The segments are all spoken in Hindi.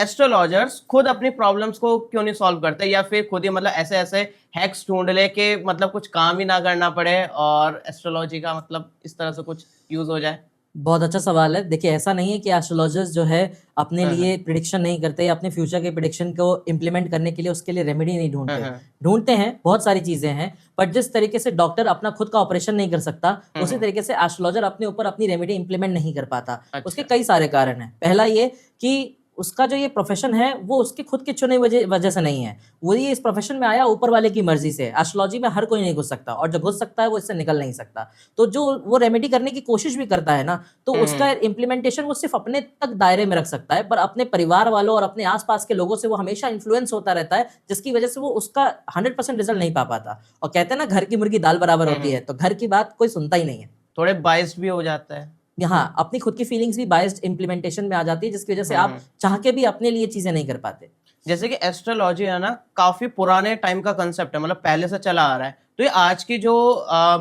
एस्ट्रोलॉजर्स खुद अपनी प्रॉब्लम्स को क्यों नहीं सॉल्व करते, या फिर खुद ही मतलब ऐसे ऐसे हैक्स ढूंढ ले कि मतलब कुछ काम ही ना करना पड़े और एस्ट्रोलॉजी का मतलब इस तरह से कुछ यूज हो जाए? बहुत अच्छा सवाल है। देखिए, ऐसा नहीं है कि एस्ट्रोलॉजर्स जो है अपने हाँ हाँ लिए प्रिडिक्शन नहीं करते या अपने फ्यूचर के प्रिडिक्शन को इम्प्लीमेंट करने के लिए उसके लिए रेमेडी नहीं हाँ ढूंढते। हाँ। ढूंढते हैं, बहुत सारी चीजें हैं, बट जिस तरीके से डॉक्टर अपना खुद का ऑपरेशन नहीं कर सकता, उसी हम्म। तरीके से एस्ट्रोलॉजर अपने ऊपर अपनी रेमेडी इंप्लीमेंट नहीं कर पाता। उसके अच्छा। कई सारे कारण हैं। पहला ये कि उसका जो ये प्रोफेशन है वो उसकी खुद की चुनी वजह वजह से नहीं है। वो ये इस प्रोफेशन में आया ऊपर वाले की मर्जी से। एस्ट्रोलॉजी में हर कोई नहीं घुस सकता, और जो घुस सकता है वो इससे निकल नहीं सकता। तो जो वो रेमेडी करने की कोशिश भी करता है ना, तो उसका इम्प्लीमेंटेशन वो सिर्फ अपने तक दायरे में रख सकता है, पर अपने परिवार वालों और अपने आसपास के लोगों से वो हमेशा इन्फ्लुएंस होता रहता है, जिसकी वजह से वो उसका 100% रिजल्ट नहीं पा पाता। और कहते हैं ना, घर की मुर्गी दाल बराबर होती है, तो घर की बात कोई सुनता ही नहीं है। थोड़े बाइस्ड भी हो जाता है। हाँ, अपनी खुद की फीलिंग्स भी बायस्ड इम्प्लीमेंटेशन में आ जाती है, जिसकी वजह से आप हम्म। चाह के भी अपने लिए चीजें नहीं कर पाते। जैसे कि एस्ट्रोलॉजी है ना, काफी पुराने टाइम का कंसेप्ट है, मतलब पहले से चला आ रहा है। तो ये आज की जो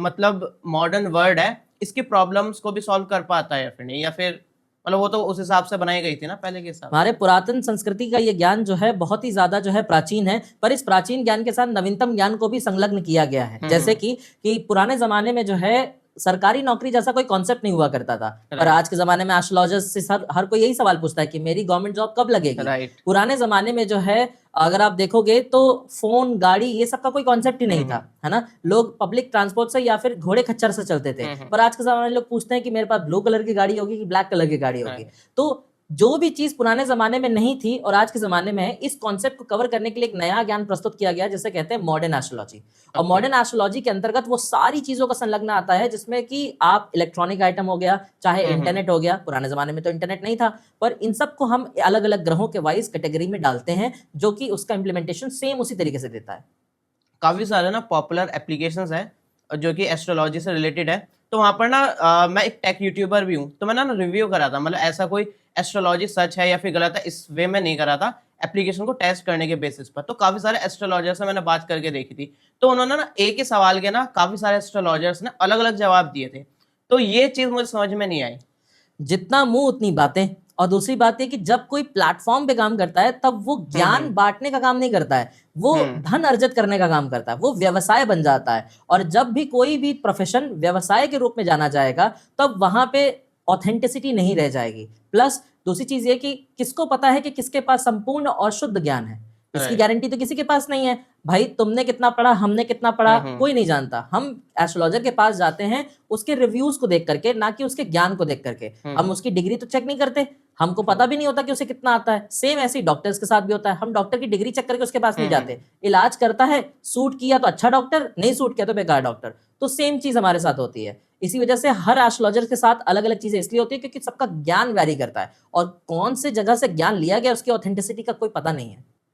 मतलब मॉडर्न वर्ल्ड है, इसकी प्रॉब्लम्स को भी सॉल्व कर पाता है या फिर नहीं, या फिर मतलब वो तो उस हिसाब से बनाई गई थी ना पहले के हिसाब हमारे से। पुरातन संस्कृति का ये ज्ञान जो है बहुत ही ज्यादा जो है प्राचीन है, पर इस प्राचीन ज्ञान के साथ नवीनतम ज्ञान को भी संलग्न किया गया है। जैसे कि पुराने जमाने में जो है सरकारी नौकरी जैसा कोई कॉन्सेप्ट नहीं हुआ करता था, पर राइट। आज के जमाने में एस्ट्रोलॉजर्स से हर कोई यही सवाल पूछता है कि मेरी गवर्नमेंट जॉब कब लगेगी। राइट। पुराने जमाने में जो है, अगर आप देखोगे तो फोन, गाड़ी, ये सब का कोई कॉन्सेप्ट ही नहीं था, है ना। लोग पब्लिक ट्रांसपोर्ट से या फिर घोड़े खच्चर से चलते थे, पर आज के जमाने में लोग पूछते हैं कि मेरे पास ब्लू कलर की गाड़ी होगी कि ब्लैक कलर की गाड़ी होगी। तो जो भी चीज पुराने जमाने में नहीं थी और आज के जमाने में है, इस कॉन्सेप्ट को कवर करने के लिए एक नया ज्ञान प्रस्तुत किया गया, जिसे कहते हैं मॉडर्न एस्ट्रोलॉजी। और मॉडर्न एस्ट्रोलॉजी के अंतर्गत वो सारी चीजों का संलग्न आता है, जिसमें कि आप इलेक्ट्रॉनिक आइटम हो गया, चाहे इंटरनेट हो गया। पुराने जमाने में तो इंटरनेट नहीं था, पर इन सब को हम अलग अलग ग्रहों के वाइज कैटेगरी में डालते हैं, जो कि उसका इंप्लीमेंटेशन सेम उसी तरीके से देता है। काफी सारे ना पॉपुलर एप्लीकेशंस हैं जो कि एस्ट्रोलॉजी से रिलेटेड है। तो वहां पर ना मैं एक टेक यूट्यूबर भी हूँ, तो मैं ना रिव्यू करा था, मतलब ऐसा कोई एस्ट्रोलॉजी सच है या फिर गलत है इस वे में नहीं करा था, एप्लीकेशन को टेस्ट करने के बेसिस पर। तो काफी सारे एस्ट्रोलॉजर से मैंने बात करके देखी थी, तो उन्होंने ना एक ही सवाल के ना काफी सारे एस्ट्रोलॉजर्स ने अलग अलग जवाब दिए थे। तो ये चीज मुझे समझ में नहीं आई। जितना मुंह उतनी बातें। और दूसरी बात है कि जब कोई प्लेटफॉर्म पे काम करता है, तब वो ज्ञान बांटने का काम नहीं करता है, वो धन अर्जित करने का काम करता है, वो व्यवसाय बन जाता है। और जब भी कोई भी प्रोफेशन व्यवसाय के रूप में जाना जाएगा, तब वहां पे ऑथेंटिसिटी नहीं रह जाएगी। प्लस दूसरी चीज ये कि किसको पता है कि किसके पास संपूर्ण और शुद्ध ज्ञान है। इसकी गारंटी तो किसी के पास नहीं है। भाई, तुमने कितना पढ़ा, हमने कितना पढ़ा, कोई नहीं जानता। हम एस्ट्रोलॉजर के पास जाते हैं उसके रिव्यूज को देख करके, ना कि उसके ज्ञान को देख करके। हम उसकी डिग्री तो चेक नहीं करते, हमको पता भी नहीं होता कि उसे कितना आता है। सेम ऐसे ही डॉक्टर्स के साथ भी होता है, हम डॉक्टर की डिग्री चेक करके उसके पास नहीं जाते। इलाज करता है, सूट किया तो अच्छा डॉक्टर, नहीं सूट किया तो बेकार डॉक्टर। तो सेम चीज हमारे साथ होती है। इसी वजह से हर एस्ट्रोलॉजर के साथ अलग अलग चीजें इसलिए होती है क्योंकि सबका ज्ञान वैरी करता है, और कौन से जगह से ज्ञान लिया गया उसकी ऑथेंटिसिटी का कोई पता नहीं है।